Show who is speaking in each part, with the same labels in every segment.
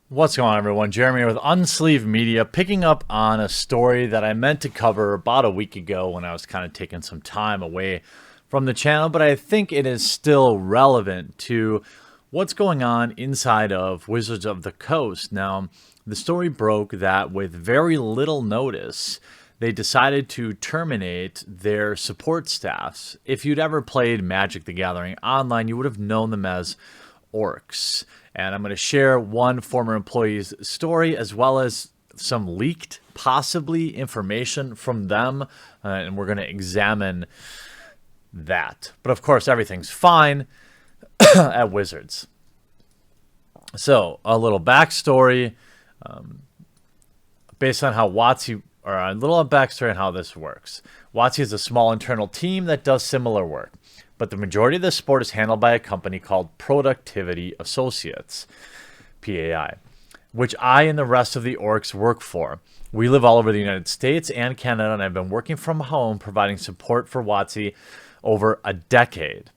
Speaker 1: What's going on, everyone? Jeremy here with Unsleeved Media, picking up on a story that I meant to cover about a week ago when I was kind of taking some time away from the channel, but I think it is still relevant to what's going on inside of Wizards of the Coast. Now, the story broke that with very little notice, they decided to terminate their support staffs. If you'd ever played Magic the Gathering online, you would have known them as orcs. And I'm going to share one former employee's story as well as some leaked, possibly, information from them. And we're going to examine that. But of course, everything's fine at Wizards. So, a little backstory based on how WotC, or a little backstory on how this works. WotC is a small internal team that does similar work, but the majority of the support is handled by a company called Productivity Associates, PAI, which I and the rest of the orcs work for. We live all over the United States and Canada, and I've been working from home providing support for WotC over a decade.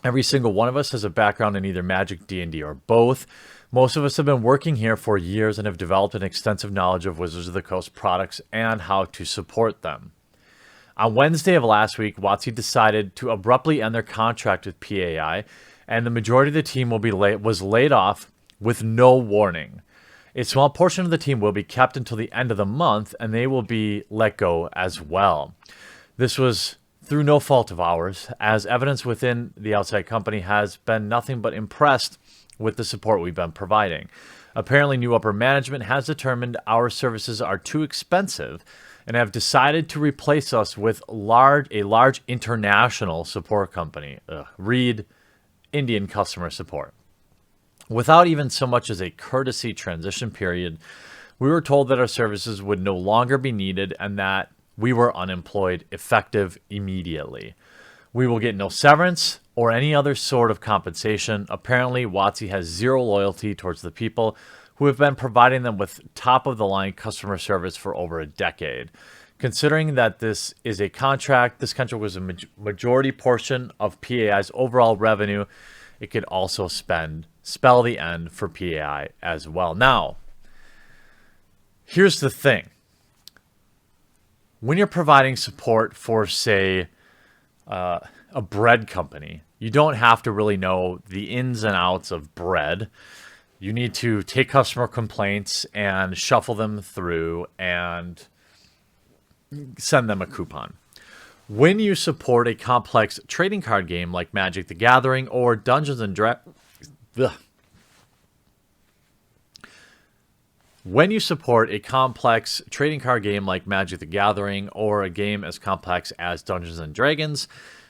Speaker 1: Every single one of us has a background in either Magic, D&D, or both. Most of us have been working here for years and have developed an extensive knowledge of Wizards of the Coast products and how to support them. On Wednesday of last week, WotC decided to abruptly end their contract with PAI, and the majority of the team was laid off with no warning. A small portion of the team will be kept until the end of the month, and they will be let go as well. This was through no fault of ours, as evidence within the outside company has been nothing but impressed with the support we've been providing. Apparently, new upper management has determined our services are too expensive and have decided to replace us with a large international support company. Read Indian customer support. Without even so much as a courtesy transition period, we were told that our services would no longer be needed and that we were unemployed, effective immediately. We will get no severance or any other sort of compensation. Apparently, WotC has zero loyalty towards the people who have been providing them with top-of-the-line customer service for over a decade. Considering that this is a contract, this contract was a majority portion of PAI's overall revenue, it could also spell the end for PAI as well. Now, here's the thing. When you're providing support for, say, a bread company, you don't have to really know the ins and outs of bread. You need to take customer complaints and shuffle them through and send them a coupon. When you support a complex trading card game like Magic the Gathering or Dungeons and Dragons, when you support a complex trading card game like Magic the Gathering or a game as complex as Dungeons and Dragons,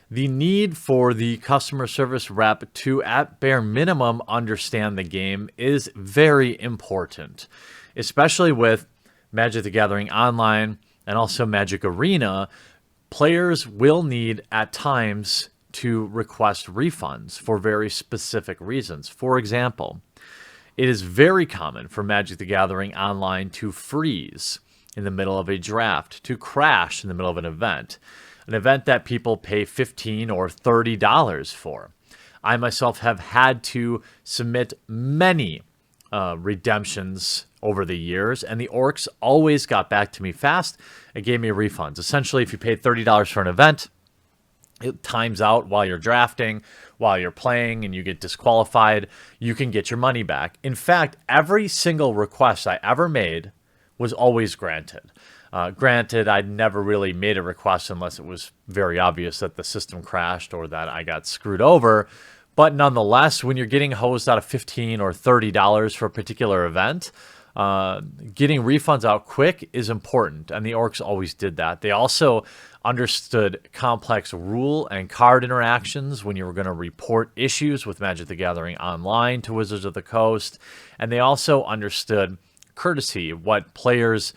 Speaker 1: the need for the customer service rep to, at bare minimum, understand the game is very important, especially with Magic the Gathering Online and also Magic Arena. Players will need, at times, to request refunds for very specific reasons. For example, it is very common for Magic the Gathering Online to freeze in the middle of a draft, to crash in the middle of an event that people pay $15 or $30 for. I myself have had to submit many redemptions over the years, and the orcs always got back to me fast and gave me refunds. Essentially, if you paid $30 for an event, it times out while you're drafting, while you're playing, and you get disqualified, you can get your money back. In fact, every single request I ever made was always granted. Granted, I'd never really made a request unless it was very obvious that the system crashed or that I got screwed over. But nonetheless, when you're getting hosed out of $15 or $30 for a particular event, getting refunds out quick is important, and the orcs always did that. They also understood complex rule and card interactions when you were going to report issues with Magic the Gathering Online to Wizards of the Coast, and they also understood courtesy, what players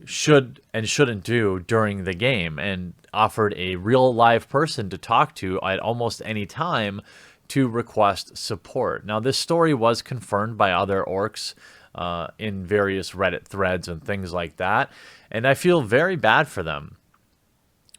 Speaker 1: should and shouldn't do during the game, and offered a real live person to talk to at almost any time to request support. Now, this story was confirmed by other orcs in various Reddit threads and things like that, and I feel very bad for them.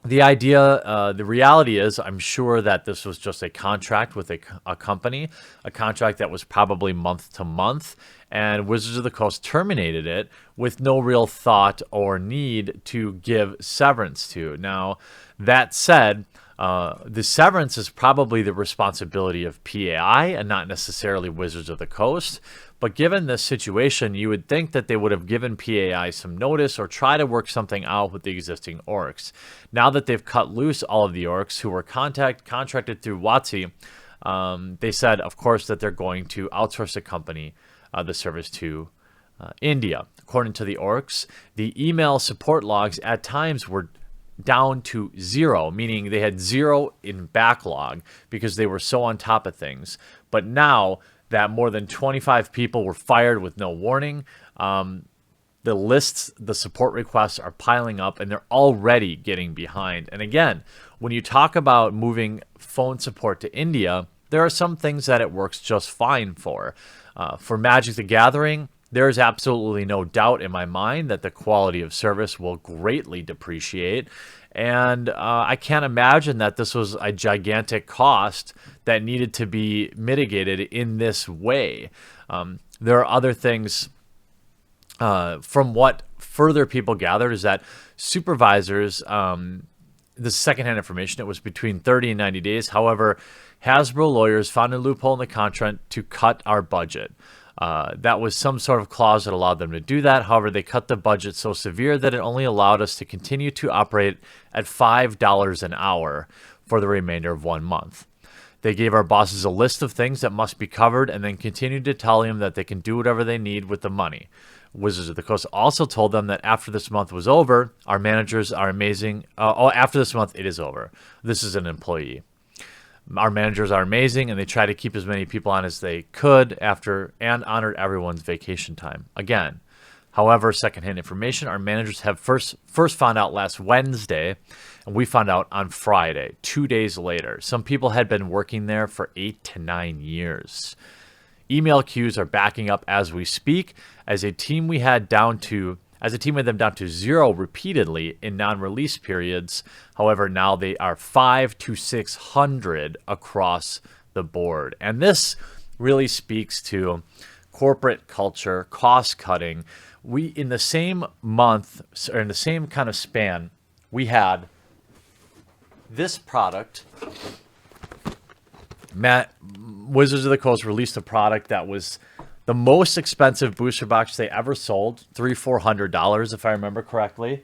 Speaker 1: the reality is, I'm sure that this was just a contract with a company, a contract that was probably month to month, and Wizards of the Coast terminated it with no real thought or need to give severance to. Now, that said, the severance is probably the responsibility of PAI and not necessarily Wizards of the Coast. But given this situation, you would think that they would have given PAI some notice or try to work something out with the existing orcs. Now that they've cut loose all of the orcs who were contracted through WotC, they said, of course, that they're going to outsource the service to India. According to the orcs, the email support logs at times were down to 0, meaning they had 0 in backlog because they were so on top of things. But now that more than 25 people were fired with no warning, the support requests are piling up and they're already getting behind. And again, when you talk about moving phone support to India, there are some things that it works just fine for. For Magic the Gathering, there is absolutely no doubt in my mind that the quality of service will greatly depreciate. And I can't imagine that this was a gigantic cost that needed to be mitigated in this way. There are other things from what further people gathered is that supervisors, this is secondhand information, it was between 30 and 90 days. However, Hasbro lawyers found a loophole in the contract to cut our budget. That was some sort of clause that allowed them to do that. However, they cut the budget so severe that it only allowed us to continue to operate at $5 an hour for the remainder of 1 month. They gave our bosses a list of things that must be covered and then continued to tell them that they can do whatever they need with the money. Wizards of the Coast also told them that after this month was over, our managers are amazing. After this month, it is over. This is an employee. Our managers are amazing, and they try to keep as many people on as they could after and honored everyone's vacation time. Again, however, secondhand information, our managers have first found out last Wednesday, and we found out on Friday, 2 days later. Some people had been working there for 8 to 9 years. Email queues are backing up as we speak. As a team, we had them down to 0 repeatedly in non-release periods. However, now they are 500 to 600 across the board. And this really speaks to corporate culture, cost cutting. We, in the same month, or in the same kind of span, we had this product. Wizards of the Coast released a product that was the most expensive booster box they ever sold, $300-400 if I remember correctly.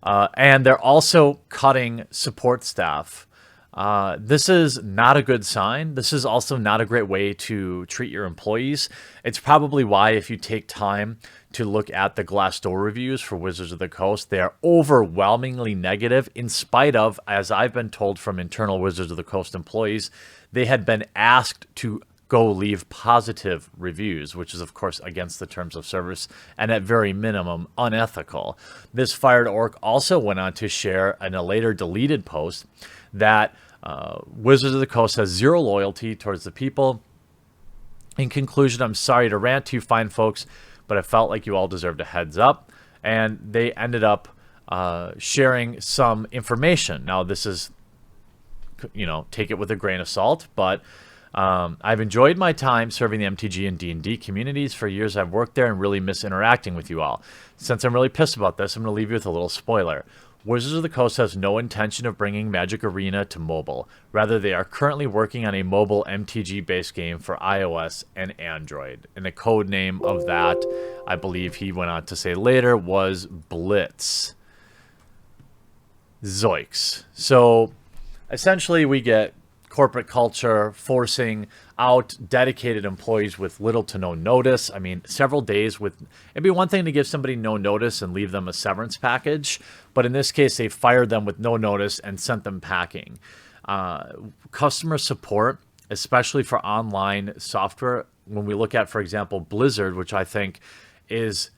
Speaker 1: And they're also cutting support staff. This is not a good sign. This is also not a great way to treat your employees. It's probably why, if you take time to look at the Glassdoor reviews for Wizards of the Coast, they are overwhelmingly negative, in spite of, as I've been told from internal Wizards of the Coast employees, they had been asked to go leave positive reviews, which is, of course, against the terms of service and at very minimum unethical. This fired orc also went on to share in a later deleted post that Wizards of the Coast has 0 loyalty towards the people. In conclusion, I'm sorry to rant to you fine folks, but I felt like you all deserved a heads up. And they ended up sharing some information. Now, this is, take it with a grain of salt, but I've enjoyed my time serving the MTG and D&D communities. For years I've worked there and really miss interacting with you all. Since I'm really pissed about this, I'm going to leave you with a little spoiler. Wizards of the Coast has no intention of bringing Magic Arena to mobile. Rather, they are currently working on a mobile MTG-based game for iOS and Android. And the code name of that, I believe he went on to say later, was Blitz. Zoiks. So, essentially, we get corporate culture forcing out dedicated employees with little to no notice. I mean, several days with... It'd be one thing to give somebody no notice and leave them a severance package, but in this case, they fired them with no notice and sent them packing. Customer support, especially for online software, when we look at, for example, Blizzard, which I think is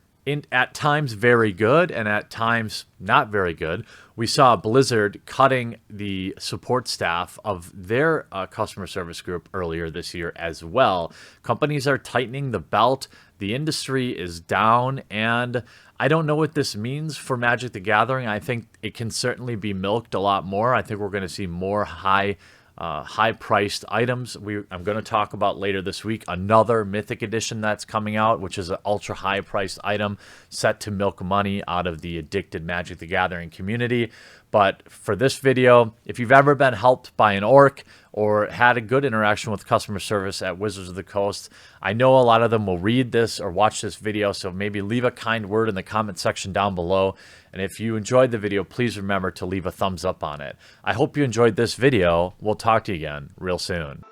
Speaker 1: at times very good and at times not very good. We saw Blizzard cutting the support staff of their customer service group earlier this year as well. Companies are tightening the belt. The industry is down, and I don't know what this means for Magic the Gathering. I think it can certainly be milked a lot more. I think we're going to see more high-priced items. I'm going to talk about later this week another Mythic Edition that's coming out, which is an ultra-high-priced item set to milk money out of the addicted Magic the Gathering community. But for this video, if you've ever been helped by an orc or had a good interaction with customer service at Wizards of the Coast, I know a lot of them will read this or watch this video, so maybe leave a kind word in the comment section down below. And if you enjoyed the video, please remember to leave a thumbs up on it. I hope you enjoyed this video. We'll talk to you again real soon.